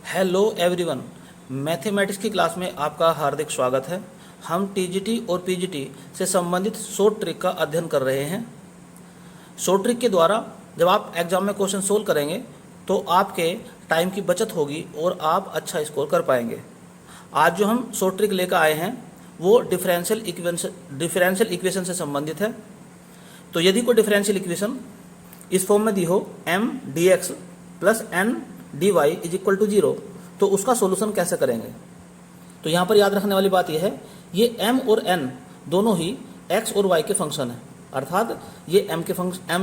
Hello everyone, mathematics की class में आपका हार्दिक स्वागत है। हम टीजीटी और पीजीटी से संबंधित शॉर्ट ट्रिक का अध्ययन कर रहे हैं। शॉर्ट ट्रिक के द्वारा जब आप एग्जाम में क्वेश्चन सोल्व करेंगे तो आपके टाइम की बचत होगी और आप अच्छा स्कोर कर पाएंगे। आज जो हम शॉर्ट ट्रिक लेकर आए हैं वो डिफरेंशियल इक्वेशन से संबंधित है। तो यदि कोई डिफरेंशियल इक्वेशन इस फॉर्म में दी हो m dx plus n dy is equal to 0, तो उसका सोल्यूशन कैसे करेंगे। तो यहाँ पर याद रखने वाली बात यह है, ये m और n दोनों ही x और y के फंक्शन है। अर्थात ये m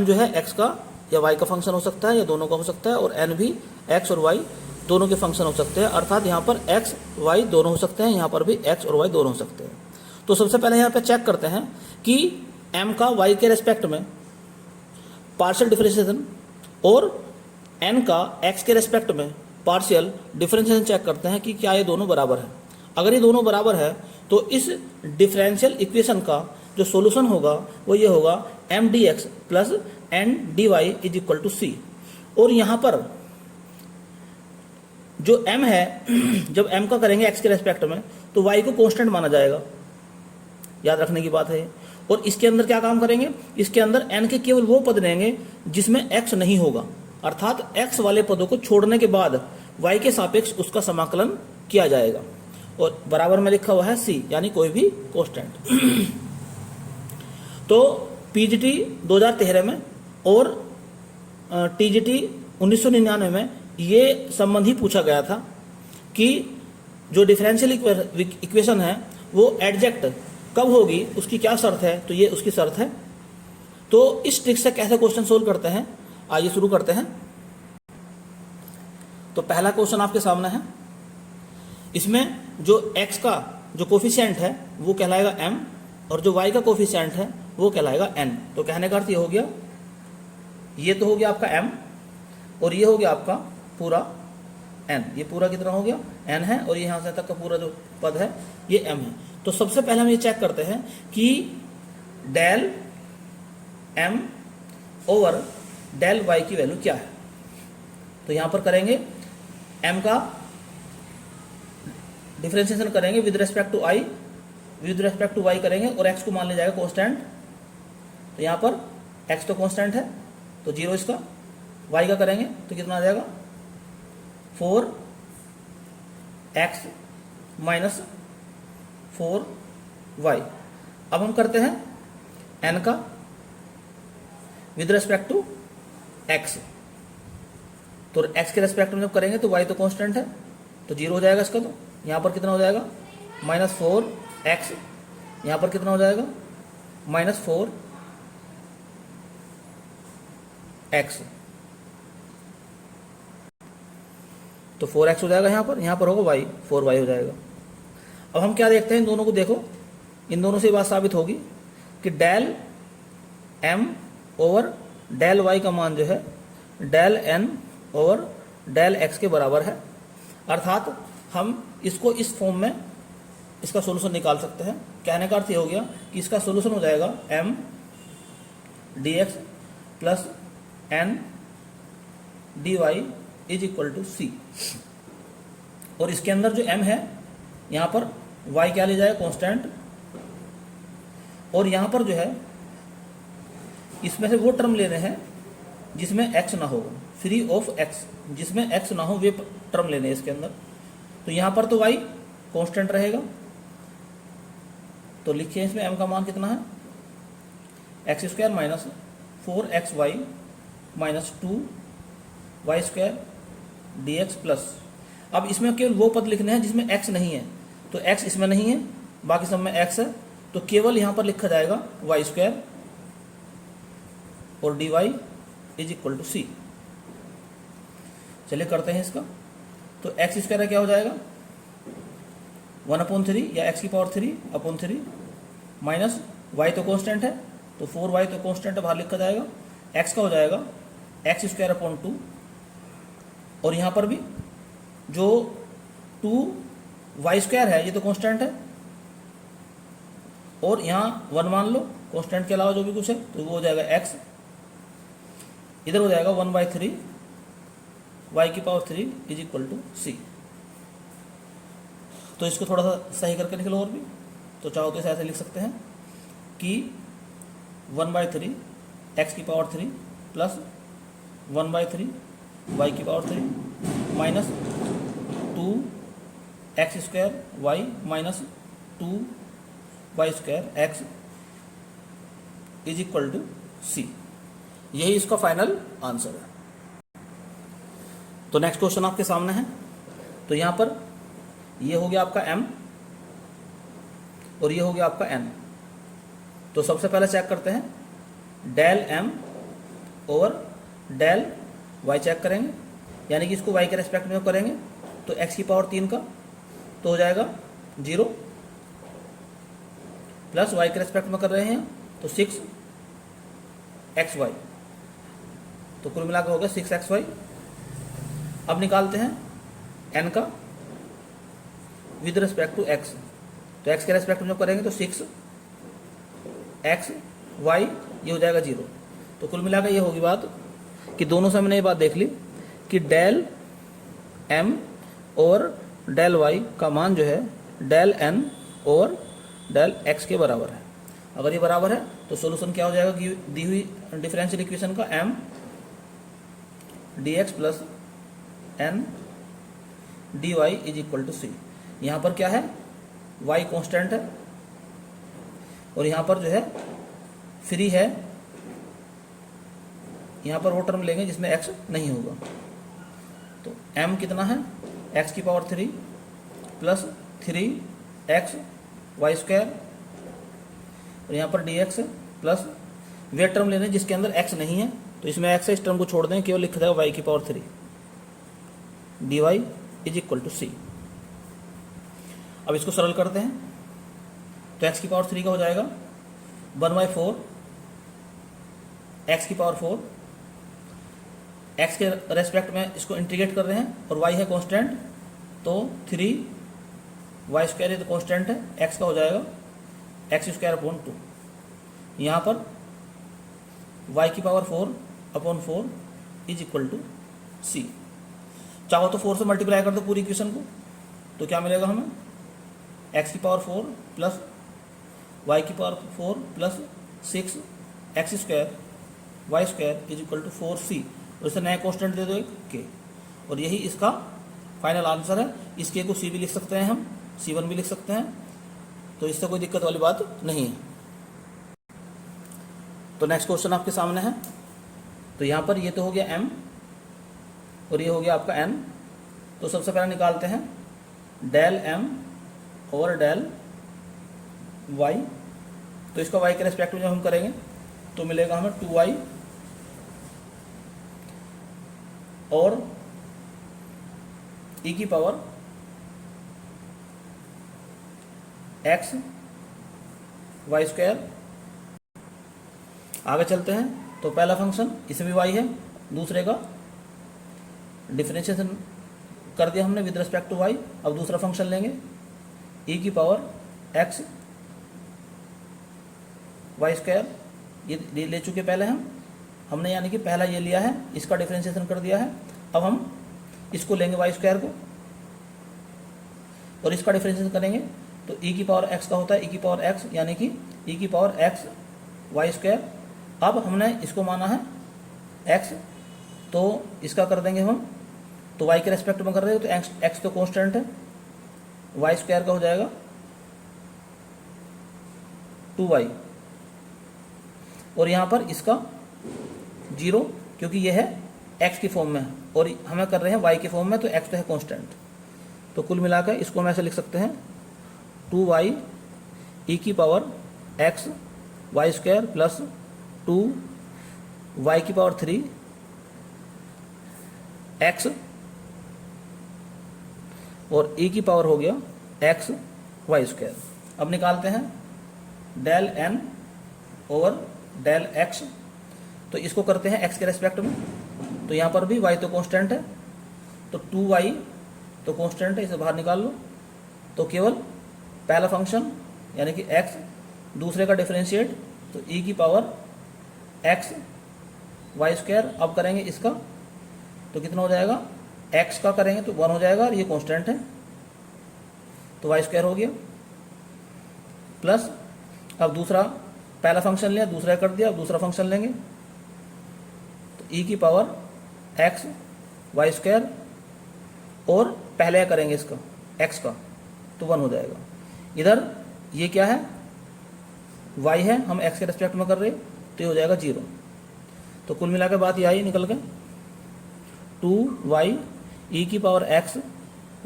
जो है x का या y का फंक्शन हो सकता है या दोनों का हो सकता है, और n भी x और y दोनों के फंक्शन हो सकते हैं। अर्थात यहाँ पर x y दोनों हो सकते हैं, यहाँ पर भी x और y दोनों हो सकते हैं। तो सबसे पहले यहाँ पे चेक करते हैं कि m का y के रेस्पेक्ट में पार्शियल डिफरेंशिएशन और n का x के रेस्पेक्ट में पार्शियल डिफरेंशिएशन चेक करते हैं कि क्या ये दोनों बराबर है। अगर ये दोनों बराबर है तो इस डिफरेंशियल इक्वेशन का जो सॉल्यूशन होगा वो ये होगा m dx plus n dy is equal to c। और यहाँ पर जो m है जब m का करेंगे x के रेस्पेक्ट में तो y को कांस्टेंट माना जाएगा, याद रखने की बात है। और इसके अंदर क्या काम करेंगे, इसके अंदर n के केवल वो पद लेंगे जिसमें x नहीं होगा। अर्थात x वाले पदों को छोड़ने के बाद y के सापेक्ष उसका समाकलन किया जाएगा। और बराबर में लिखा हुआ है c, यानी कोई भी कांस्टेंट। तो पीजीटी 2013 में और टीजीटी 1999 में ये संबंध ही पूछा गया था कि जो डिफरेंशियल इक्वेशन है वो एडजेक्ट कब होगी, उसकी क्या शर्त है। तो ये उसकी शर्त है। तो इस ट्रिक से कैसे क्वेश्चन सोल्व करते हैं, आइए शुरू करते हैं। तो पहला क्वेश्चन आपके सामने है। इसमें जो x का जो कोफिशिएंट है वो कहलाएगा m और जो y का कोफिशिएंट है वो कहलाएगा n। तो कहने का अर्थ ये हो गया, ये तो हो गया आपका m और ये हो गया आपका पूरा n। ये पूरा कितना हो गया, n है, और यहाँ से तक का पूरा जो पद है ये m है। तो सबसे पहले हम ये चेक करते हैं कि del m over del y की वैल्यू क्या है। तो यहाँ पर करेंगे m का डिफरेंशिएशन करेंगे विद रेस्पेक्ट टू y करेंगे और x को मान लिया जाएगा कांस्टेंट। तो यहाँ पर x तो कांस्टेंट है तो 0 इसका, y का करेंगे तो कितना आ जाएगा 4x माइनस 4y। अब हम करते हैं n का विद रेस्पेक्ट टू x। तो x के रेस्पेक्ट में जब करेंगे तो y तो कांस्टेंट है तो 0 हो जाएगा इसका। तो यहाँ पर कितना हो जाएगा माइनस 4x, यहाँ पर कितना हो जाएगा माइनस 4x। तो 4x हो जाएगा यहाँ पर होगा y, 4y हो जाएगा। अब हम क्या देखते हैं, इन दोनों को देखो, इन दोनों से ये बात साबित होगी कि del m over del y का मान जो है del n over del x के बराबर है। अर्थात हम इसको इस फॉर्म में इसका सॉल्यूशन निकाल सकते हैं। कहने का अर्थ ये हो गया कि इसका सॉल्यूशन हो जाएगा m dx plus n dy is equal to c। और इसके अंदर जो m है यहाँ पर y क्या ले जाएगा कांस्टेंट, और यहाँ पर जो है इसमें से वो टर्म लेने हैं जिसमें x ना हो, फ्री ऑफ x, जिसमें x ना हो वे टर्म लेने हैं इसके अंदर। तो यहाँ पर तो y कांस्टेंट रहेगा। तो लिखिए इसमें m का मान कितना है, x square minus 4xy minus 2y square dx plus. अब इसमें केवल वो पद लिखने हैं जिसमें x नहीं है। तो x इसमें नहीं है, बाकी सब में x है, तो केवल यहाँ पर लिखा जाएगा y स्क्वायर और dy is equal to c। चलिए करते हैं इसका। तो एक्स स्क्वायर क्या हो जाएगा 1/3 या x की पावर 3/3 माइनस y तो कांस्टेंट है तो 4y तो कांस्टेंट है, बाहर लिखा जाएगा। x का हो जाएगा x स्क्वायर अपॉन 2, और यहाँ पर भी जो 2y स्क्वायर है ये तो कांस्टेंट है, और यहाँ 1 मान लो, कांस्टेंट के अलावा जो भी कुछ है तो वो हो जाएगा x। इधर हो जाएगा 1/3 y की power 3 is equal to c। तो इसको थोड़ा सा सही करके लिख लो और भी। तो चाहो तो इसे ऐसे लिख सकते हैं कि 1/3 एक्स की पावर 3 प्लस 1/3 वाई की power 3 minus 2 X square Y minus 2 Y square X is equal to सी। यही इसका फाइनल आंसर है। तो नेक्स्ट क्वेश्चन आपके सामने है। तो यहाँ पर ये हो गया आपका m और ये हो गया आपका n। तो सबसे पहले चेक करते हैं del m over del y check करेंगे, यानी कि इसको y के रेस्पेक्ट में करेंगे तो x की पावर 3 का तो हो जाएगा 0 प्लस y के रेस्पेक्ट में कर रहे हैं तो 6xy, तो कुल मिलाकर हो गया 6xy। अब निकालते हैं n का विद रिस्पेक्ट टू x, तो x के रेस्पेक्ट में जो करेंगे तो 6xy ये हो जाएगा 0। तो कुल मिलाकर ये होगी बात कि दोनों से हमने ये बात देख ली कि डेल m और डेल y का मान जो है डेल n और डेल x के बराबर है। अगर ये बराबर है तो सोल्यूशन क्या हो जाएगा कि दी हुई डिफरेंशियल इक्वेशन का m dx plus n dy is equal to सी। यहाँ पर क्या है y कांस्टेंट है और यहाँ पर जो है फ्री है, यहाँ पर वो टर्म लेंगे जिसमें x नहीं होगा। तो m कितना है x की power 3 plus 3x Y square और यहाँ पर dx है प्लस वे टर्म लेने जिसके अंदर x नहीं है, तो इसमें x है, इस टर्म को छोड़ दें, केवल लिख देगा y की power 3 dy is equal to सी। अब इसको सरल करते हैं तो x की पावर 3 का हो जाएगा 1/4 x की पावर 4, x के रेस्पेक्ट में इसको इंटीग्रेट कर रहे हैं और y है कांस्टेंट, तो 3y स्क्वायर ये तो कांस्टेंट है, x का हो जाएगा x स्क्वायर अपॉन 2। यहाँ पर y की पावर 4/4 इज इक्वल टू सी। चाहो तो 4 से मल्टीप्लाई कर दो पूरी इक्वेशन को, तो क्या मिलेगा हमें x की पावर 4 प्लस y की power 4 plus 6x square y square is equal to 4c और इसे नया कांस्टेंट दे दो एक k, और यही इसका फाइनल आंसर है। इस k को c भी लिख सकते हैं, हम c1 भी लिख सकते हैं, तो इससे कोई दिक्कत वाली बात नहीं है। तो नेक्स्ट क्वेश्चन आपके सामने है। तो यहाँ पर ये तो हो गया m और ये हो गया आपका n। तो सबसे पहले निकालते हैं डेल m और डेल y। तो इसका y के रेस्पेक्ट में जब हम करेंगे तो मिलेगा हमें 2y और e की पावर x वाई स्क्वायर। आगे चलते हैं तो पहला फंक्शन इसमें भी y है, दूसरे का डिफरेंशिएशन कर दिया हमने विद रिस्पेक्ट टू y। अब दूसरा फंक्शन लेंगे e की पावर x वाई स्क्वायर, ये ले चुके पहले हमने यानी कि पहला ये लिया है, इसका डिफरेंशिएशन कर दिया है। अब हम इसको लेंगे वाई स्क्वायर को और इसका डिफरेंशिएशन करेंगे तो e की पावर x का होता है e की पावर x, यानी कि e की पावर x वाई स्क्वायर। अब हमने इसको माना है x, तो इसका कर देंगे हम, तो y के रेस्पेक्ट में कर रहे हो तो x तो कांस्टेंट है, वाई स्क्वायर का हो जाएगा 2y और यहाँ पर इसका 0 क्योंकि ये है x की फॉर्म में और हमें कर रहे हैं y की फॉर्म में, तो x तो है कांस्टेंट। तो कुल मिलाकर इसको हम ऐसे लिख सकते हैं 2y e की power x y square plus 2y की पावर 3 x और e की पावर हो गया x वाई स्क्वायर। अब निकालते हैं del n over del x, तो इसको करते हैं x के रेस्पेक्ट में, तो यहाँ पर भी y तो कांस्टेंट है, तो 2y तो कांस्टेंट है, इसे बाहर निकाल लो। तो केवल पहला फंक्शन यानी कि x, दूसरे का डिफरेंशिएट तो e की पावर x वाई स्क्वायर। अब करेंगे इसका तो कितना हो जाएगा, x का करेंगे तो 1 हो जाएगा और ये कांस्टेंट है, तो वाई स्क्वायर हो गया, प्लस अब दूसरा, पहला फंक्शन लिया, दूसरा कर दिया, अब दूसरा फंक्शन लेंगे तो ई की पावर एक्स वाई स्क्वायर, और पहले करेंगे इसका एक्स का तो 1 हो जाएगा। इधर ये क्या है, y है, हम x के रिस्पेक्ट में कर रहे तो ये हो जाएगा 0। तो कुल मिलाकर बात ये आई निकल के 2y ई की power x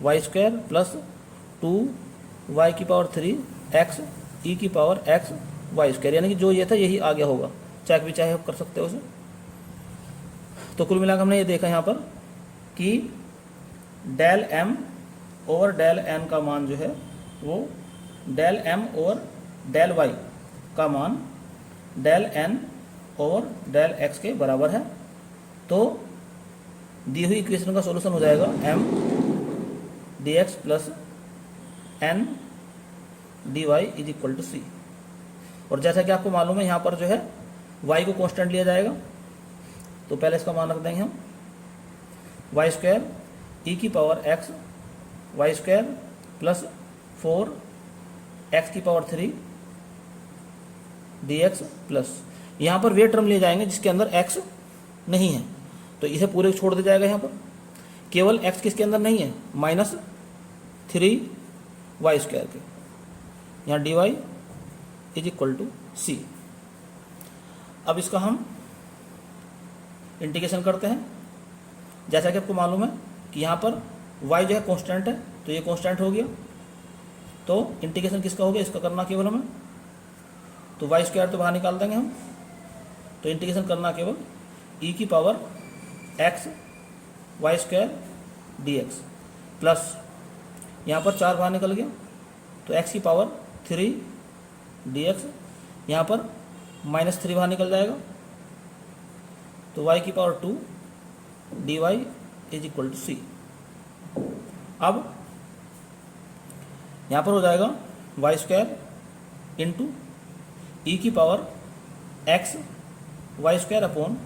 y square plus 2y की पावर 3 x ई की पावर x वाई स्क्वायर, यानी कि जो ये था यही आ गया होगा, चेक भी चाहे आप कर सकते हो उसे। तो कुल मिलाकर हमने ये देखा यहाँ पर कि del m over del n का मान जो है वो del m over del y का मान del n over del x के बराबर है। तो दी हुई इक्वेशन का सॉल्यूशन हो जाएगा m dx plus n dy is equal to सी। और जैसा कि आपको मालूम है यहाँ पर जो है y को कांस्टेंट लिया जाएगा, तो पहले इसका मान रख देंगे हम वाई स्क्वायर ई की power x y square plus 4 x की पावर 3 dx प्लस, यहाँ पर वे टर्म ले जाएंगे जिसके अंदर x नहीं है, तो इसे पूरे छोड़ दिया जाएगा। यहाँ पर केवल x किसके अंदर नहीं है, -3 वाई स्क्वायर के, यहाँ dy इज इक्वल टू सी। अब इसका हम इंटीग्रेशन करते हैं। जैसा कि आपको मालूम है कि यहाँ पर y जो है कांस्टेंट है, तो ये कांस्टेंट हो गया, तो इंटीग्रेशन किसका हो गया, इसका करना केवल हमें, तो वाई स्क्वायर तो बाहर निकाल देंगे हम, तो इंटीग्रेशन करना केवल ई की power x y square d x plus, यहाँ पर 4 बाहर निकल गया, तो एक्स की पावर 3 डी एक्स, यहाँ पर -3 बाहर निकल जाएगा, तो वाई की power 2 D Y is equal to सी। अब यहाँ पर हो जाएगा वाई स्क्वायर इंटू ई की power x y square upon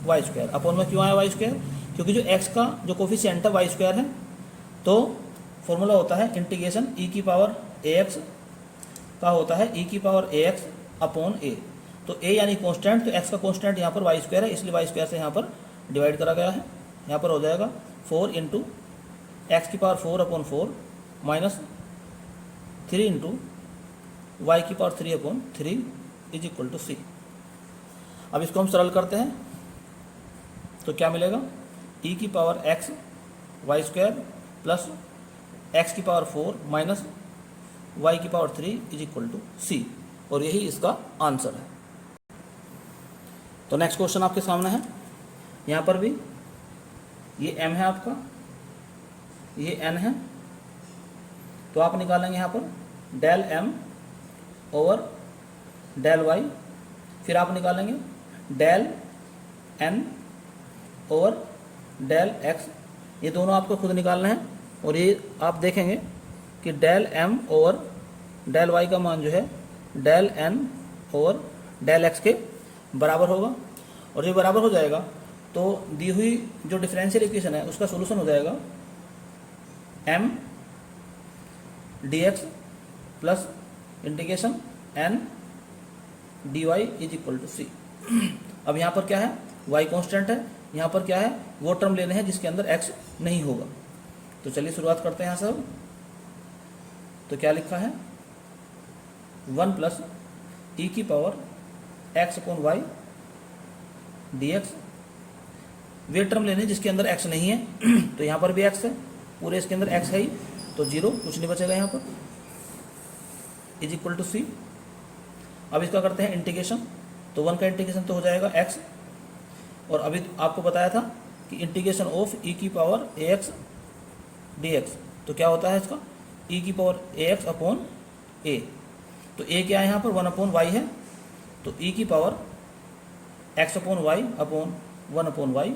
y square. Upon में क्यों आया वाई स्क्वायर, क्योंकि जो एक्स का जो कोफिशिएंट है वाई स्क्वायर है, तो फॉर्मूला होता है इंटीग्रेशन ई की पावर ए एक्स का होता है ई की पावर ए एक्स अपॉन ए, तो ए यानी कांस्टेंट, तो एक्स का कांस्टेंट यहाँ पर वाई स्क्वायर है, इसलिए वाई स्क्वायर से यहाँ पर डिवाइड करा गया है। यहाँ पर हो जाएगा 4 इंटू एक्स की power 4 upon 4 minus 3 into Y की power 3 upon 3 is equal to सी। अब इसको हम सरल करते हैं तो क्या मिलेगा, ई की power x y square plus x की पावर 4 माइनस वाई की पावर 3 इज इक्वल टू सी, और यही इसका आंसर है। तो नेक्स्ट क्वेश्चन आपके सामने है, यहाँ पर भी ये m है आपका, ये n है, तो आप निकालेंगे यहाँ पर del m over del y, फिर आप निकालेंगे del n over del x, ये दोनों आपको खुद निकालने हैं, और ये आप देखेंगे कि del m over del y का मान जो है del n over del x के बराबर होगा, और ये बराबर हो जाएगा तो दी हुई जो डिफरेंशियल इक्वेशन है उसका सॉल्यूशन हो जाएगा m dx plus integration n dy is equal to सी। अब यहाँ पर क्या है, y कांस्टेंट है, यहाँ पर क्या है, वो टर्म लेने हैं जिसके अंदर x नहीं होगा। तो चलिए शुरुआत करते हैं यहाँ सब। तो क्या लिखा है, 1 प्लस ई की power x upon Y D X, वे टर्म लेने जिसके अंदर x नहीं है, तो यहाँ पर भी x है, पूरे इसके अंदर x है ही, तो 0, कुछ नहीं बचेगा यहाँ पर, इज इक्वल टू सी। अब इसका करते हैं इंटीग्रेशन, तो 1 का इंटीग्रेशन तो हो जाएगा x, और अभी आपको बताया था कि इंटीग्रेशन ऑफ ई की पावर ए एक्स डी एक्स, तो क्या होता है इसका, ई की पावर ए एक्स अपॉन ए, तो ए क्या है यहाँ पर 1 अपॉन वाई है, तो ई की power X upon Y upon 1 upon Y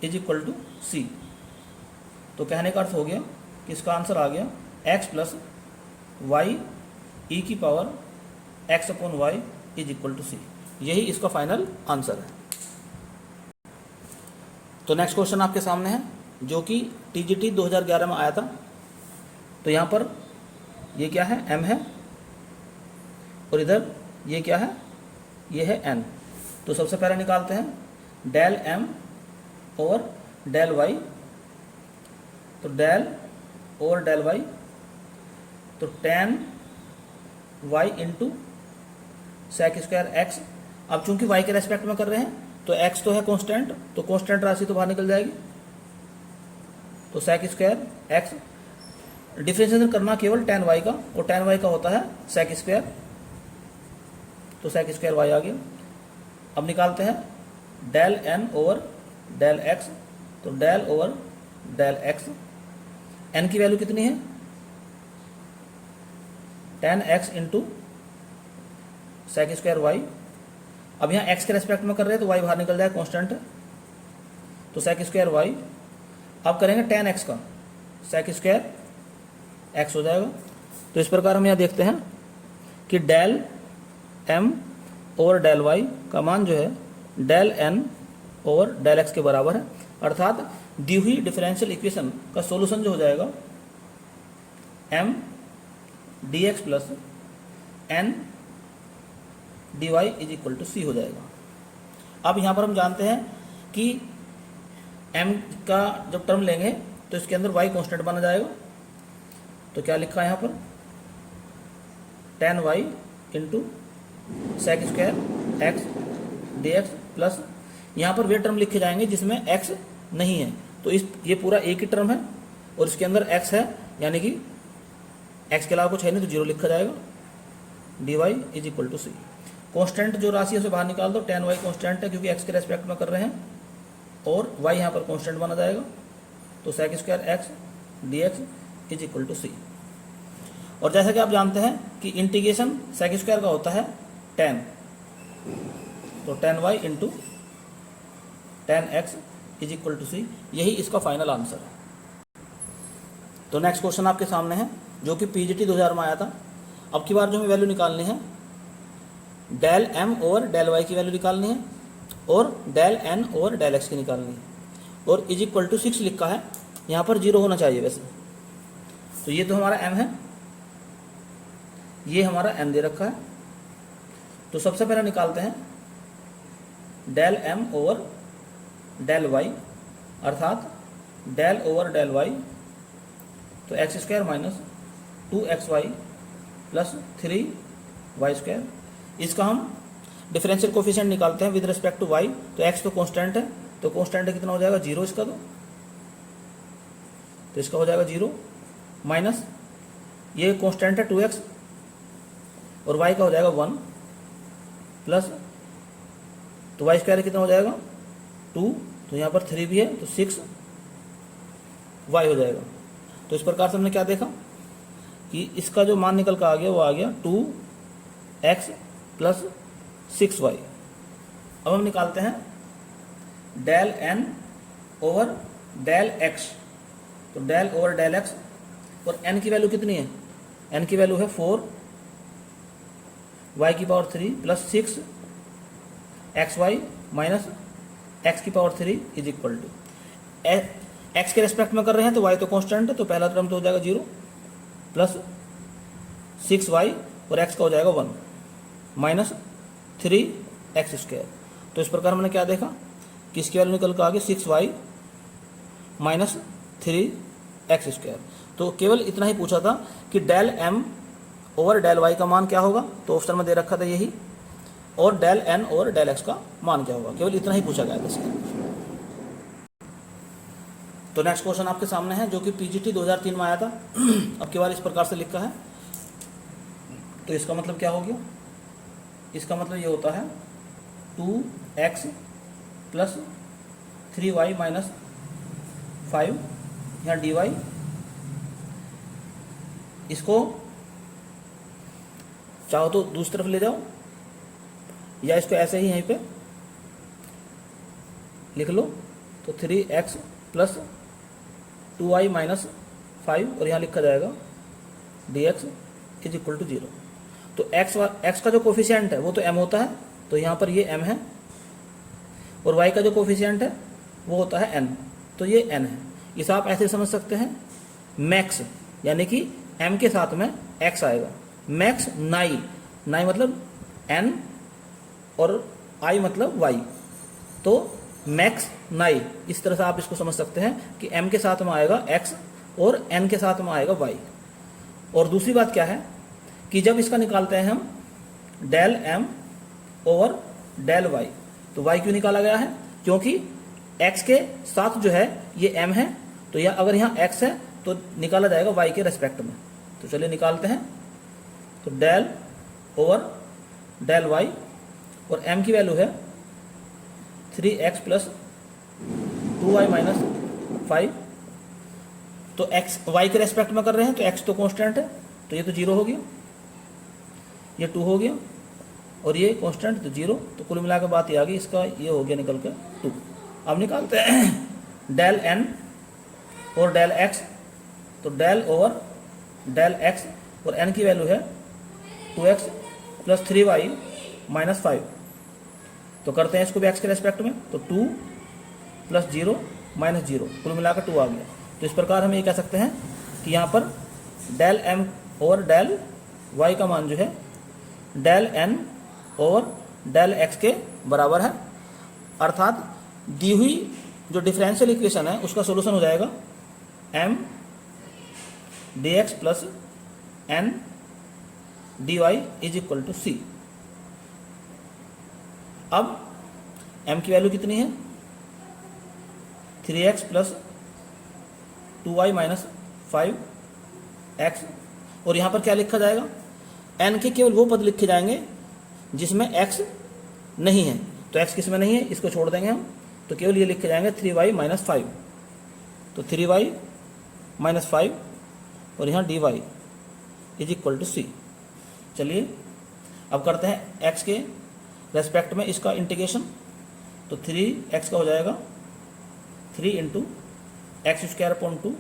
is equal to C. तो कहने का अर्थ हो गया कि इसका आंसर आ गया एक्स प्लस वाई ई की power X upon Y is equal to सी, यही इसका फाइनल आंसर है। तो नेक्स्ट क्वेश्चन आपके सामने है जो कि टीजीटी 2011 में आया था। तो यहाँ पर ये क्या है, m है, और इधर ये क्या है, ये है n। तो सबसे पहले निकालते हैं del m over del y, तो डेल ओवर डेल y, तो tan y into sec square x। अब चूंकि y के रेस्पेक्ट में कर रहे हैं तो x तो है कांस्टेंट, तो कांस्टेंट राशि तो बाहर निकल जाएगी, तो सेक स्क्वायर x। डिफरेंशिएशन करना केवल tan y का, और tan y का होता है सेक स्क्वायर, तो सेक स्क्वायर y आ गया। अब निकालते हैं del n over del x, तो del over del x। n की वैल्यू कितनी है, tan x into sec square y। अब यहाँ x के रेस्पेक्ट में कर रहे हैं तो y बाहर निकल जाएगा, कांस्टेंट है, तो सेक स्क्वायर y। अब करेंगे tan x का, सेक स्क्वायर x हो जाएगा। तो इस प्रकार हम यहाँ देखते हैं कि del m over del y का मान जो है del n over del x के बराबर है, अर्थात दी हुई डिफरेंशियल इक्वेशन का सॉल्यूशन जो हो जाएगा m dx plus n dy is equal to c हो जाएगा। अब यहाँ पर हम जानते हैं कि m का जब टर्म लेंगे तो इसके अंदर y कांस्टेंट बना जाएगा, तो क्या लिखा है यहाँ पर tan y into sec square x D x plus, यहाँ पर वे टर्म लिखे जाएंगे जिसमें x नहीं है, तो इस ये पूरा एक ही टर्म है और इसके अंदर x है, यानी कि x के अलावा कुछ है नहीं, तो जीरो लिखा जाएगा। D Y is equal to c. Constant जो राशि है उसे बाहर निकाल दो, tan y कॉन्स्टेंट है क्योंकि x के रेस्पेक्ट में कर रहे हैं, और y यहाँ पर कॉन्स्टेंट बना जाएगा, तो sec square x D X is equal to सी। और जैसा कि आप जानते हैं कि इंटीग्रेशन सेक स्क्वायर का होता है tan, तो tan y into tan x is equal to सी, यही इसका फाइनल आंसर है। तो नेक्स्ट क्वेश्चन आपके सामने है जो कि पीजीटी 2000 में आया था। अब की बार जो हमें वैल्यू निकालनी है del m over del y की वैल्यू निकालनी है, और del n over del x की निकालनी है, और इज इक्वल टू 6 लिखा है, यहाँ पर 0 होना चाहिए वैसे। तो ये तो हमारा m है, ये हमारा n दे रखा है, तो सबसे पहले निकालते हैं del m over del y, अर्थात डेल ओवर डेल y, तो x square minus 2xy plus 3y square. इसका हम डिफरेंशियल कोफिशिएंट निकालते हैं विद रिस्पेक्ट टू y, तो x तो कांस्टेंट है, तो कांस्टेंट है कितना हो जाएगा 0 इसका, तो इसका हो जाएगा 0 माइनस ये कांस्टेंट है 2x और y का हो जाएगा 1 प्लस, तो y स्क्वायर कितना हो जाएगा 2, तो यहाँ पर 3 भी है तो 6y हो जाएगा। तो इस प्रकार से हमने क्या देखा कि इसका जो मान निकल कर आ गया वो आ गया 2x प्लस 6y। अब हम निकालते हैं del n over del x, तो डेल ओवर डेल x, और n की वैल्यू कितनी है, n की वैल्यू है 4 y की power 3 plus 6 xy minus x की power 3 is equal to, x के रेस्पेक्ट में कर रहे हैं तो y तो कांस्टेंट है, तो पहला टर्म तो हो जाएगा 0 प्लस 6y और x का हो जाएगा 1 माइनस 3x स्क्वायर। तो इस प्रकार हमने क्या देखा कि इसकी वैल्यू निकल कर आ गई 6y माइनस 3x स्क्वायर। तो केवल इतना ही पूछा था कि del m over del y का मान क्या होगा, तो ऑप्शन में दे रखा था यही, और del n over del x का मान क्या होगा, केवल इतना ही पूछा गया था इसका। तो नेक्स्ट क्वेश्चन आपके सामने है जो कि पीजीटी 2003 में आया था। अब की बार इस प्रकार से लिखा है, तो इसका मतलब क्या हो गया, इसका मतलब ये होता है 2x प्लस 3y माइनस 5, यहाँ dy, इसको चाहो तो दूसरी तरफ ले जाओ या इसको ऐसे ही यहीं पे लिख लो, तो 3x प्लस 2y माइनस 5 और यहाँ लिखा जाएगा dx इज इक्वल टू 0। तो x का जो कोफिशिएंट है वो तो m होता है, तो यहाँ पर ये m है, और y का जो कोफिशिएंट है वो होता है n, तो ये n है। इसे आप ऐसे समझ सकते हैं मैक्स यानी कि m के साथ में x आएगा। मैक्स नाई, नाई मतलब n और i मतलब y, तो मैक्स नाई, इस तरह से आप इसको समझ सकते हैं कि m के साथ में आएगा x और n के साथ में आएगा y। और दूसरी बात क्या है कि जब इसका निकालते हैं हम del m over del y, तो y क्यों निकाला गया है? क्योंकि x के साथ जो है ये m है, तो यह अगर यहाँ x है तो निकाला जाएगा y के रेस्पेक्ट में। तो चलिए निकालते हैं। तो डेल ओवर डेल y, और m की वैल्यू है 3x प्लस 2y माइनस 5। तो x y के रेस्पेक्ट में कर रहे हैं तो x तो कांस्टेंट है, तो ये तो 0 हो गया, ये 2 हो गया, और ये कांस्टेंट तो 0। तो कुल मिलाकर बात ये आ गई, इसका ये हो गया निकल कर 2। अब निकालते हैं डेल n और डेल x। तो डेल ओवर डेल x, और n की वैल्यू है 2x प्लस 3y माइनस 5। तो करते हैं इसको भी x के रेस्पेक्ट में, तो 2 प्लस 0 माइनस 0, कुल मिलाकर 2 आ गया। तो इस प्रकार हम ये कह सकते हैं कि यहाँ पर del m over del y का मान जो है del n over del x के बराबर है। अर्थात दी हुई जो डिफरेंशियल इक्वेशन है उसका सोल्यूशन हो जाएगा m dx plus n dy is equal to c। अब m की वैल्यू कितनी है? 3x plus 2y minus 5x, और यहाँ पर क्या लिखा जाएगा? n के केवल वो पद लिखे जाएंगे जिसमें x नहीं है। तो x किस में नहीं है, इसको छोड़ देंगे हम, तो केवल ये लिखे जाएंगे 3y माइनस 5। तो 3y माइनस 5, और यहाँ dy is equal to c। चलिए अब करते हैं x के रेस्पेक्ट में इसका इंटीग्रेशन। तो 3x का हो जाएगा 3 इंटू एक्स स्क्वायर अपॉन 2।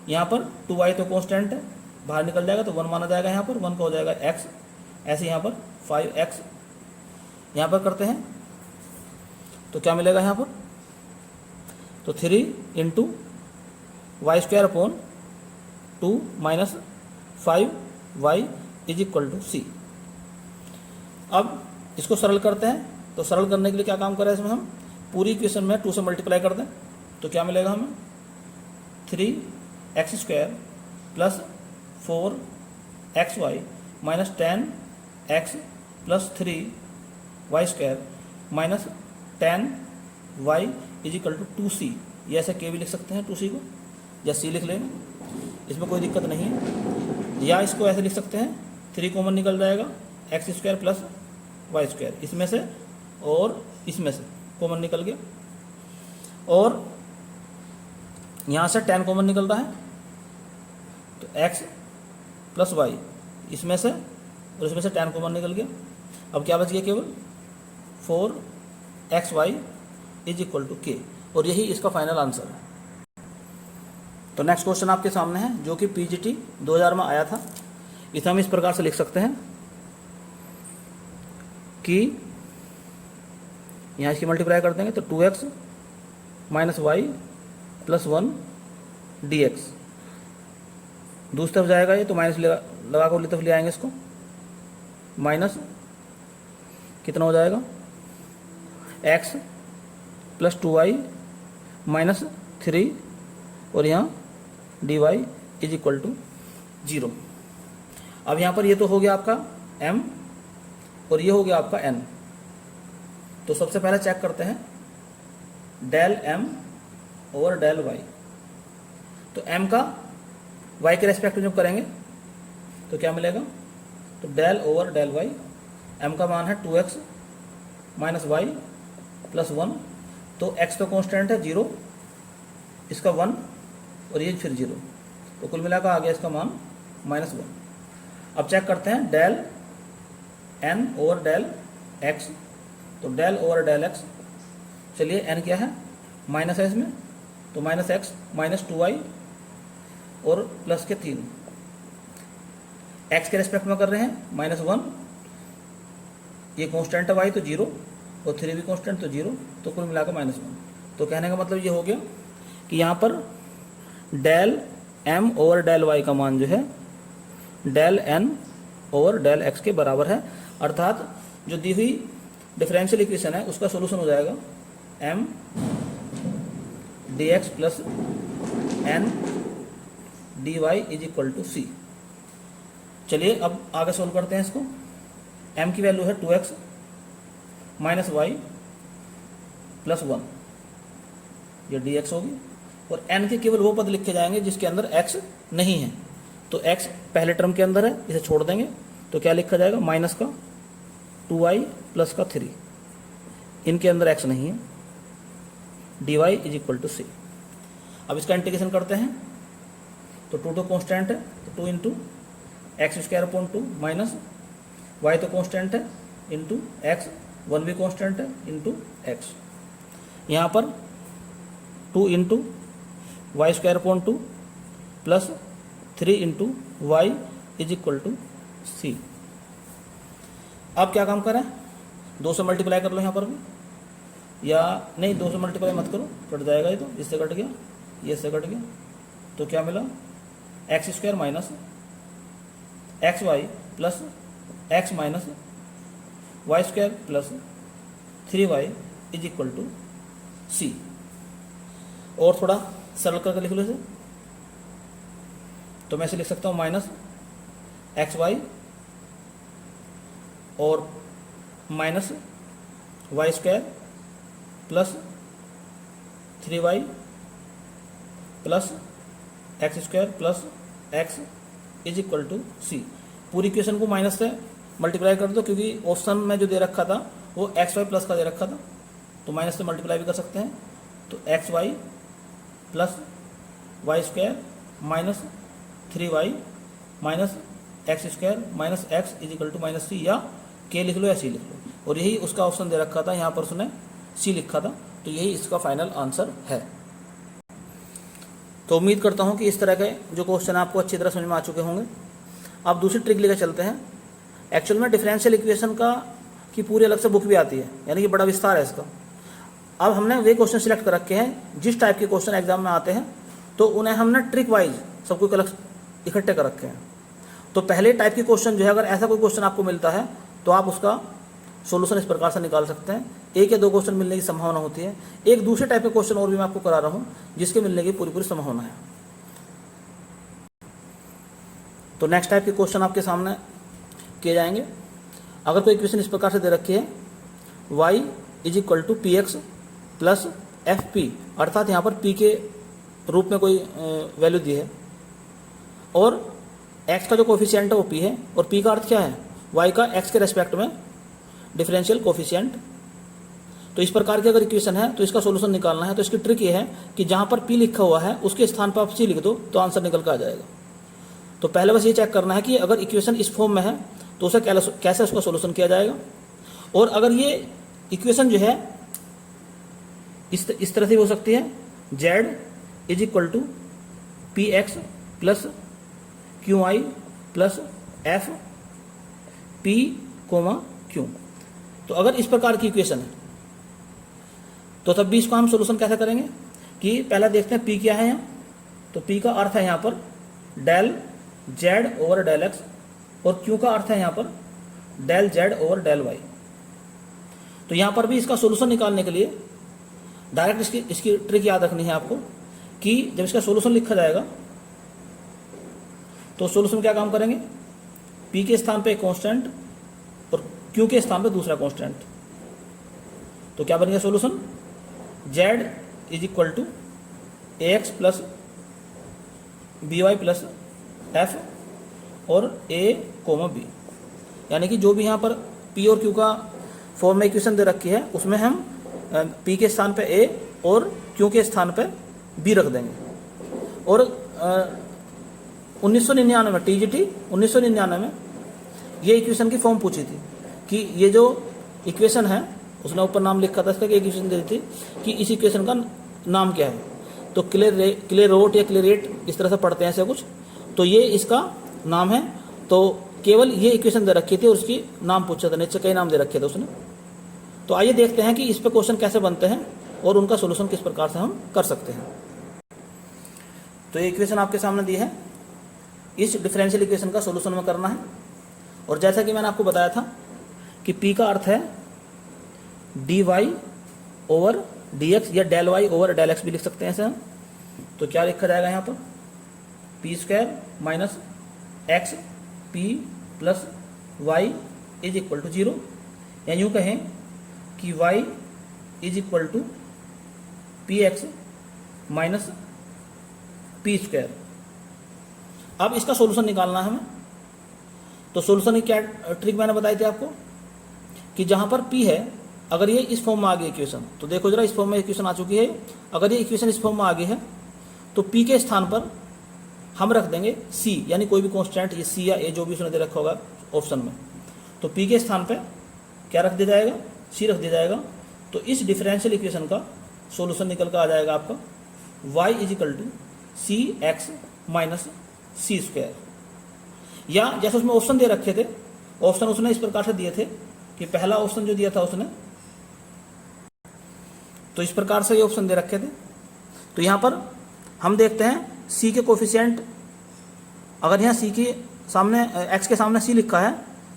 यहाँ पर 2y तो कांस्टेंट है, बाहर निकल जाएगा तो 1 माना जाएगा, यहाँ पर 1 का हो जाएगा x। ऐसे यहाँ पर 5x यहाँ पर करते हैं तो क्या मिलेगा यहाँ पर? तो 3 into Y square upon 2 minus 5y is equal to c। अब इसको सरल करते हैं, तो सरल करने के लिए क्या काम करें इसमें हम? पूरी इक्वेशन में 2 से मल्टीप्लाई कर दें, तो क्या मिलेगा हमें? 3x square plus 4xy minus 10x plus 3y square minus 10y is equal to 2c। ये ऐसे के भी लिख सकते हैं 2c को, या c लिख लेंगे, इसमें कोई दिक्कत नहीं है। या इसको ऐसे लिख सकते हैं 3 कॉमन निकल जाएगा, x square plus Y square, इसमें से और इसमें से कॉमन निकल गया, और यहाँ से 10 कॉमन निकल रहा है, तो x प्लस वाई, इसमें से और इसमें से 10 कॉमन निकल गया। अब क्या बच गया? केवल 4xy is equal to k, और यही इसका फाइनल आंसर है। तो नेक्स्ट क्वेश्चन आपके सामने है जो कि पीजीटी 2000 में आया था। इसे हम इस प्रकार से लिख सकते हैं कि यहाँ इसकी मल्टीप्लाई कर देंगे तो 2x minus Y plus 1 dx, दूसरी तरफ जाएगा ये तो माइनस लगा कर उल्टी तरफ ले आएंगे इसको, माइनस कितना हो जाएगा? x प्लस 2y माइनस 3, और यहाँ dy इज इक्वल टू 0। अब यहाँ पर ये तो हो गया आपका m और ये हो गया आपका n। तो सबसे पहले चेक करते हैं del m over del y। तो m का y के रेस्पेक्ट में जब करेंगे तो क्या मिलेगा? तो del over del y, m का मान है 2x माइनस वाई प्लस 1, तो x तो कांस्टेंट है 0, इसका 1 और ये फिर 0, तो कुल मिलाकर आ गया इसका मान -1। अब चेक करते हैं del n over del x। तो डेल ओवर डेल x, चलिए n क्या है? माइनस है इसमें, तो माइनस एक्स माइनस 2y और प्लस के 3, x के रेस्पेक्ट में कर रहे हैं -1, ये कांस्टेंट है y तो 0, और 3 भी कांस्टेंट तो 0, तो कुल मिलाकर -1। तो कहने का मतलब ये हो गया कि यहाँ पर del m over del y का मान जो है del n over del x के बराबर है। अर्थात जो दी हुई डिफरेंशियल इक्वेशन है उसका सोल्यूशन हो जाएगा m dx plus n dy is equal to c। चलिए अब आगे सोल्व करते हैं इसको। m की वैल्यू है 2x माइनस वाई प्लस 1, ये dx होगी, और n के केवल वो पद लिखे जाएंगे जिसके अंदर x नहीं है। तो x पहले टर्म के अंदर है, इसे छोड़ देंगे तो क्या लिखा जाएगा, माइनस का 2y प्लस का 3, इनके अंदर x नहीं है, dy is equal to c। अब इसका इंटीग्रेशन करते हैं तो 2 तो कॉन्स्टेंट है, तो 2 into X square upon 2 minus y तो कॉन्स्टेंट है इंटू एक्स, 1 भी कॉन्स्टेंट है इंटू एक्स। यहाँ पर 2 into Y square upon 2 plus 3 into Y is equal to सी। अब क्या काम करें, 2 से मल्टीप्लाई कर लो यहाँ पर भी, या नहीं 2 से मल्टीप्लाई मत करो, कट जाएगा ये, तो इससे कट गया, ये इससे कट गया, तो क्या मिला, X square minus X Y plus X minus Y square plus 3y is equal to सी। और थोड़ा सरल करके लिख लो इसे, तो मैं इसे लिख सकता हूँ माइनस एक्स वाई और minus Y square plus 3y plus X square plus X is equal to C. पूरी इक्वेशन को माइनस से मल्टीप्लाई कर दो, क्योंकि ऑप्शन में जो दे रखा था वो एक्स वाई प्लस का दे रखा था, तो माइनस से मल्टीप्लाई भी कर सकते हैं। तो X Y plus Y square minus 3y minus X square minus X is equal to minus C, या के लिख लो या सी लिख लो, और यही उसका ऑप्शन दे रखा था, यहाँ पर उसने सी लिखा था, तो यही इसका फाइनल आंसर है। तो उम्मीद करता हूँ कि इस तरह के जो क्वेश्चन आपको अच्छी तरह समझ में आ चुके होंगे। अब दूसरी ट्रिक लेकर चलते हैं। एक्चुअल में डिफरेंशियल इक्वेशन का की पूरी अलग से बुक भी आती है, यानी कि बड़ा विस्तार है इसका। अब हमने वे क्वेश्चन सिलेक्ट कर रखे हैं जिस टाइप के क्वेश्चन एग्जाम में आते हैं, तो उन्हें हमने ट्रिक वाइज सब कुछ अलग इकट्ठे कर रखे हैं। तो पहले टाइप के क्वेश्चन जो है, अगर ऐसा कोई क्वेश्चन आपको मिलता है तो आप उसका सॉल्यूशन इस प्रकार से निकाल सकते हैं। 1 या 2 क्वेश्चन मिलने की संभावना होती है। एक दूसरे टाइप के क्वेश्चन और भी मैं आपको करा रहा हूँ जिसके मिलने की पूरी संभावना है। तो नेक्स्ट टाइप के क्वेश्चन आपके सामने किए जाएंगे। अगर कोई इक्वेशन इस प्रकार से दे रखी है, y is equal to p x plus f p, अर्थात यहाँ पर p के रूप में कोई वैल्यू दी है, और x का जो कोफिशिएंट है वो p है, और p का अर्थ क्या है, y का x के रेस्पेक्ट में डिफरेंशियल कोफिशिएंट। तो इस प्रकार की अगर इक्वेशन है तो इसका सॉल्यूशन निकालना है। तो इसकी ट्रिक ये है कि जहाँ पर p लिखा हुआ है उसके स्थान पर आप c लिख दो तो आंसर निकल कर आ जाएगा। तो पहले बस ये चेक करना है कि अगर इक्वेशन इस फॉर्म में है तो उसे कैसे उसका सॉल्यूशन किया जाएगा, और अगर ये इक्वेशन जो है इस तरह से हो सकती है, z is equal to p x plus q y plus f p comma q. तो अगर इस प्रकार की इक्वेशन है तो तब भी इसको हम सॉल्यूशन कैसे करेंगे कि पहले देखते हैं p क्या है यहाँ। तो p का अर्थ है यहाँ पर del z over del x, और q का अर्थ है यहाँ पर del z over del y। तो यहाँ पर भी इसका सॉल्यूशन निकालने के लिए डायरेक्ट इसकी ट्रिक याद रखनी है आपको कि जब इसका सॉल्यूशन लिखा जाएगा तो सॉल्यूशन क्या काम करेंगे, p के स्थान पे एक कांस्टेंट और q के स्थान पे दूसरा कांस्टेंट। तो क्या बनेगा solution, z is equal to a x plus b y plus f और a कोमा b, यानी कि जो भी यहाँ पर p और q का फॉर्म में इक्वेशन दे रखी है उसमें हम p के स्थान पे a और q के स्थान पे b रख देंगे। और 1999 में TGT 1999 में ये इक्वेशन की फॉर्म पूछी थी कि ये जो इक्वेशन है उसने ऊपर नाम लिखा था इसका, कि इक्वेशन दी थी कि इस इक्वेशन का नाम क्या है। तो क्लेरोट या क्लेरेट इस तरह से पढ़ते हैं ऐसे कुछ, तो ये इसका नाम है। तो केवल ये इक्वेशन दे रखी थी और उसकी नाम पूछा था, नीचे कई नाम दे रखे थे उसने। तो आइए देखते हैं कि इस पे क्वेश्चन कैसे बनते हैं और उनका सोल्यूशन किस प्रकार से हम कर सकते हैं। तो ये इक्वेशन आपके सामने दी है, इस डिफरेंशियल इक्वेशन का सोल्यूशन में करना है। और जैसा कि मैंने आपको बताया था कि p का अर्थ है dy ओवर dx या del y over del x भी लिख सकते हैं इसे हम। तो क्या लिखा जाएगा यहाँ पर, p square minus x p plus y is equal to 0, या यूँ कहें कि y is equal to p x minus p square. अब इसका सोल्यूशन निकालना है हमें। तो सोल्यूशन की क्या ट्रिक मैंने बताई थी आपको कि जहाँ पर p है, अगर ये इस फॉर्म में आ गई इक्वेशन, तो देखो जरा इस फॉर्म में इक्वेशन आ चुकी है। अगर ये इक्वेशन इस फॉर्म में आ गई है तो p के स्थान पर हम रख देंगे c, यानी कोई भी कांस्टेंट, ये c या a जो भी उसने दे रखा होगा ऑप्शन में, तो p के स्थान पर क्या रख दिया जाएगा, c रख दिया जाएगा। तो इस डिफरेंशियल इक्वेशन का सोल्यूशन निकल कर आ जाएगा आपका y is equal to C x minus c square. या जैसे उसमें ऑप्शन दे रखे थे, ऑप्शन उसने इस प्रकार से दिए थे कि पहला ऑप्शन जो दिया था उसने, तो इस प्रकार से ये ऑप्शन दे रखे थे। तो यहाँ पर हम देखते हैं c के कोफिशिएंट, अगर यहाँ c के सामने x के सामने c लिखा है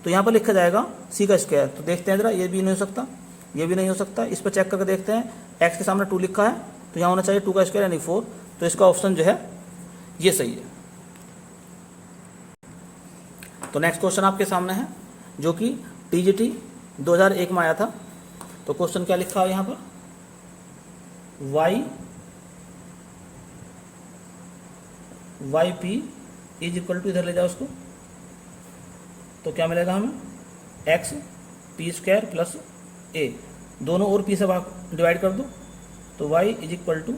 तो यहाँ पर लिखा जाएगा c का स्क्वायर। तो देखते हैं जरा, ये भी नहीं हो सकता, ये भी नहीं हो सकता। इस पर चेक करके देखते हैं, x के सामने 2 लिखा है तो यहाँ होना चाहिए 2 का स्क्वायर यानी 4। तो इसका ऑप्शन जो है ये सही है। तो नेक्स्ट क्वेश्चन आपके सामने है जो कि TGT 2001 में आया था। तो क्वेश्चन क्या लिखा है यहाँ पर, y p is equal to, इधर ले जाओ उसको, तो क्या मिलेगा हमें, x p square plus a, दोनों और पी से डिवाइड कर दो, तो y is equal to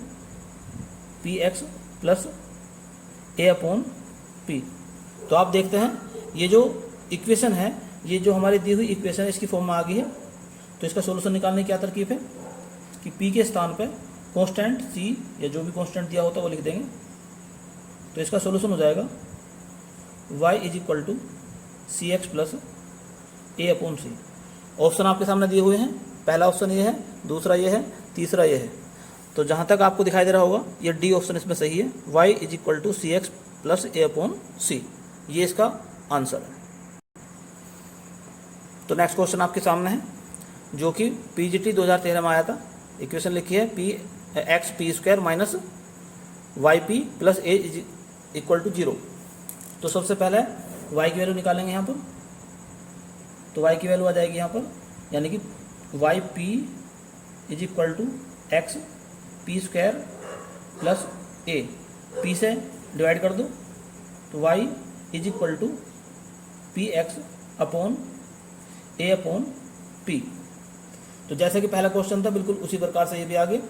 p x plus A upon p. तो आप देखते हैं ये जो इक्वेशन है, ये जो हमारी दी हुई इक्वेशन है इसकी फॉर्म में आ गई है। तो इसका सोल्यूशन निकालने की क्या तरकीब है कि p के स्थान पे कांस्टेंट c या जो भी कांस्टेंट दिया होता है वो लिख देंगे। तो इसका सोल्यूशन हो जाएगा y is equal to C x plus A upon c. Option आपके सामने दिए हुए हैं, पहला ऑप्शन ये है, दूसरा ये है, तीसरा ये है। तो जहाँ तक आपको दिखाई दे रहा होगा ये डी ऑप्शन इसमें सही है, y is equal to C x plus A upon C, ये इसका आंसर है। तो नेक्स्ट क्वेश्चन आपके सामने है जो कि PGT 2013 में आया था। इक्वेशन लिखी है p x p square minus y p plus a is equal to 0। तो सबसे पहले y की वैल्यू निकालेंगे यहाँ पर। तो y की वैल्यू आ जाएगी यहाँ पर, यानी कि y p is equal to x p square plus a, p से डिवाइड कर दो तो y is equal to p x upon a upon p. तो जैसे कि पहला क्वेश्चन था बिल्कुल उसी प्रकार से ये भी आ गया।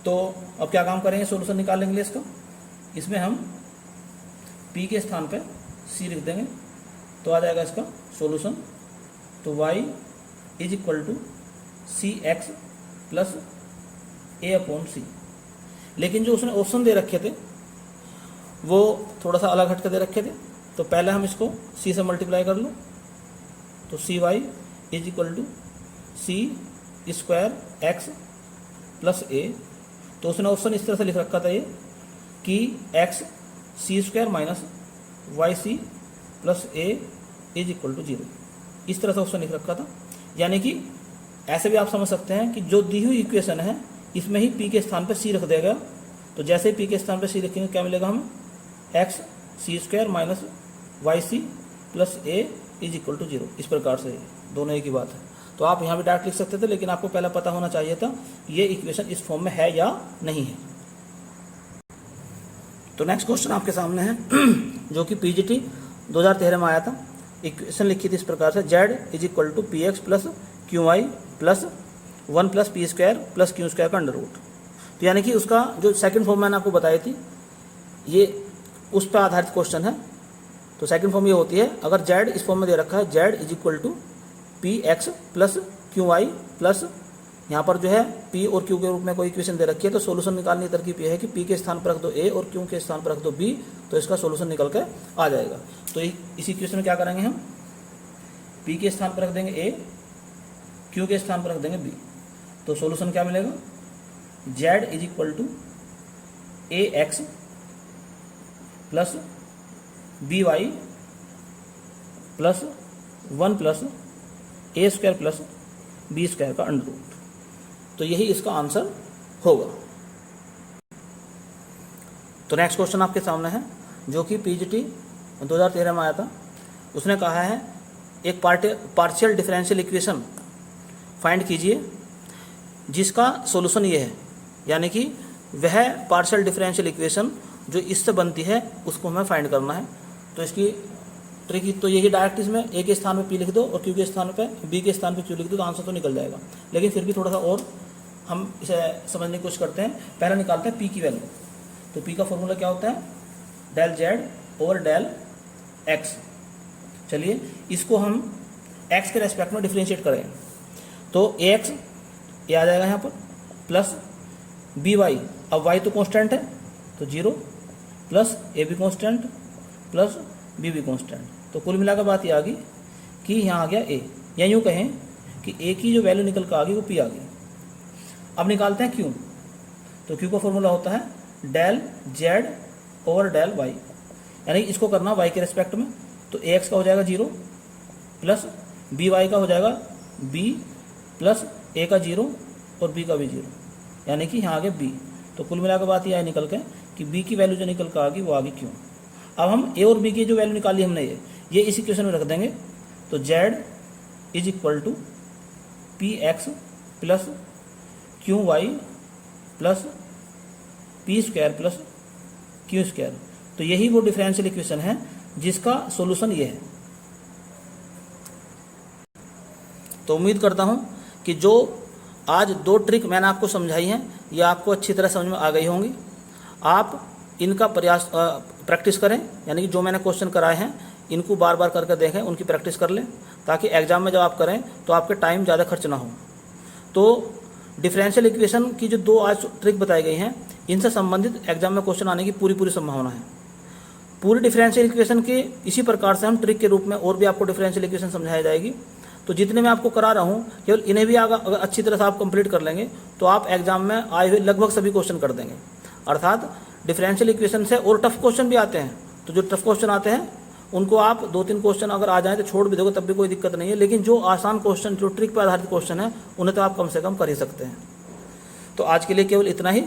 तो अब क्या काम करेंगे, सोल्यूशन निकालेंगे इसका। इसमें हम p के स्थान पे c लिख देंगे तो आ जाएगा इसका सोल्यूशन। तो y is equal to C x plus A upon C. लेकिन जो उसने ऑप्शन दे रखे थे वो थोड़ा सा अलग हट के दे रखे थे। तो पहले हम इसको c से मल्टीप्लाई कर लो, तो C Y is equal to C square X plus A. तो उसने ऑप्शन इस तरह से लिख रखा था ये कि x c square minus y c plus a is equal to 0, इस तरह से ऑप्शन लिख रखा था। यानी कि ऐसे भी आप समझ सकते हैं कि जो दी हुई इक्वेशन है इसमें ही p के स्थान पर c रख देगा। तो जैसे ही p के स्थान पर c रखेंगे क्या मिलेगा हमें, x c square minus y c plus a is equal to 0। इस प्रकार से दोनों एक ही बात है। तो आप यहाँ भी डायरेक्ट लिख सकते थे, लेकिन आपको पहला पता होना चाहिए था ये इक्वेशन इस फॉर्म में है या नहीं है। तो नेक्स्ट क्वेश्चन आपके सामने है जो कि PGT 2013 में आया था। इक्वेशन लिखी थी इस प्रकार से, z is equal to p x plus q y plus 1 plus p square plus q square का अंडर रूट। तो यानी कि उसका जो सेकंड फॉर्म मैंने आपको बताई थी ये उस पर आधारित क्वेश्चन है। तो सेकंड फॉर्म ये होती है, अगर z इस फॉर्म में दे रखा है z is equal to p x plus q y plus यहाँ पर जो है p और q के रूप में कोई इक्वेशन दे रखी है। तो सोल्यूशन निकालने की तरकीब ये है कि p के स्थान पर रख दो a और q के स्थान पर रख दो b, तो इसका सोल्यूशन निकल के आ जाएगा। तो इस इक्वेशन में क्या करेंगे हम, p के स्थान पर रख देंगे a, q के स्थान पर रख देंगे b। तो सोल्यूशन क्या मिलेगा, z is equal to a x plus b y plus 1 plus a square plus b square का अंडर रूट। तो यही इसका आंसर होगा। तो नेक्स्ट क्वेश्चन आपके सामने है जो कि पीजीटी 2013 में आया था। उसने कहा है एक पार्शियल डिफरेंशियल इक्वेशन फाइंड कीजिए जिसका सॉल्यूशन ये है, यानी कि वह पार्शियल डिफरेंशियल इक्वेशन जो इससे बनती है उसको हमें फाइंड करना है। तो इसकी ट्रिक तो यही, डायरेक्ट इसमें ए के स्थान पे पी लिख दो और क्यू के स्थान पे बी के स्थान पे क्यू लिख दो तो आंसर तो निकल जाएगा। लेकिन फिर भी थोड़ा सा और हम इसे समझने की कोशिश करते हैं। पहले निकालते हैं पी की वैल्यू। तो पी का फॉर्मूला क्या होता है, del z over del x. चलिए इसको हम एक्स के रेस्पेक्ट में डिफ्रेंशिएट करें तो ए एक्स ये आ जाएगा यहाँ पर प्लस बी वाई, अब वाई तो कांस्टेंट है तो 0 प्लस ए भी कांस्टेंट प्लस बी भी कांस्टेंट। तो कुल मिलाकर बात ये आ गई कि यहाँ आ गया ए, या यूँ कहें कि ए की जो वैल्यू निकल कर आ गई वो पी आ गई। अब निकालते हैं क्यू। तो क्यू का फॉर्मूला होता है del z over del y, यानी इसको करना वाई के रेस्पेक्ट में। तो ए एक्स का हो जाएगा 0 प्लस बी वाई का हो जाएगा बी प्लस ए का 0 और बी का भी 0, यानी कि यहाँ आ गया बी। तो कुल मिलाकर बात ये आई निकल के कि बी की वैल्यू जो निकल कर आ गई वो आ गई क्यों। अब हम ए और बी की जो वैल्यू निकाली हमने ये इस इक्वेशन में रख देंगे। तो z is equal to p x plus q y plus p square plus q square. तो यही वो डिफरेंशियल इक्वेशन है जिसका सॉल्यूशन ये है। तो उम्मीद करता हूँ कि जो आज 2 ट्रिक मैंने आपको समझाई हैं ये आपको अच्छी तरह समझ में आ गई होंगी। आप इनका प्रैक्टिस करें, यानी कि जो मैंने क्वेश्चन कराए हैं इनको बार बार करके देखें, उनकी प्रैक्टिस कर लें ताकि एग्जाम में जब आप करें तो आपके टाइम ज़्यादा खर्च ना हो। तो डिफरेंशियल इक्वेशन की जो 2 आज ट्रिक बताई गई हैं इनसे संबंधित एग्जाम में क्वेश्चन आने की पूरी संभावना है। पूरी डिफरेंशियल इक्वेशन के इसी प्रकार से हम ट्रिक के रूप में और भी आपको डिफरेंशियल इक्वेशन समझाई जाएगी। तो जितने मैं आपको करा रहा हूँ केवल इन्हें भी अगर अच्छी तरह से आप कंप्लीट कर लेंगे तो आप एग्जाम में आए हुए लगभग सभी क्वेश्चन कर देंगे। अर्थात डिफरेंशियल इक्वेशन से और टफ क्वेश्चन भी आते हैं, तो जो टफ क्वेश्चन आते हैं उनको आप 2-3 क्वेश्चन अगर आ जाए तो छोड़ भी दोगे तब भी कोई दिक्कत नहीं है। लेकिन जो आसान क्वेश्चन, जो ट्रिक पर आधारित क्वेश्चन है उन्हें तो आप कम से कम कर ही सकते हैं। तो आज के लिए केवल इतना ही।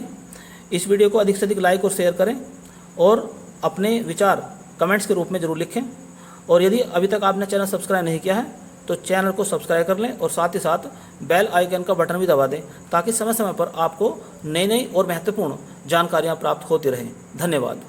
इस वीडियो को अधिक से अधिक लाइक और शेयर करें और अपने विचार कमेंट्स के रूप में ज़रूर लिखें। और यदि अभी तक आपने चैनल सब्सक्राइब नहीं किया है तो चैनल को सब्सक्राइब कर लें और साथ ही साथ बेल आइकन का बटन भी दबा दें ताकि समय समय पर आपको नई और महत्वपूर्ण जानकारियाँ प्राप्त होती रहें। धन्यवाद।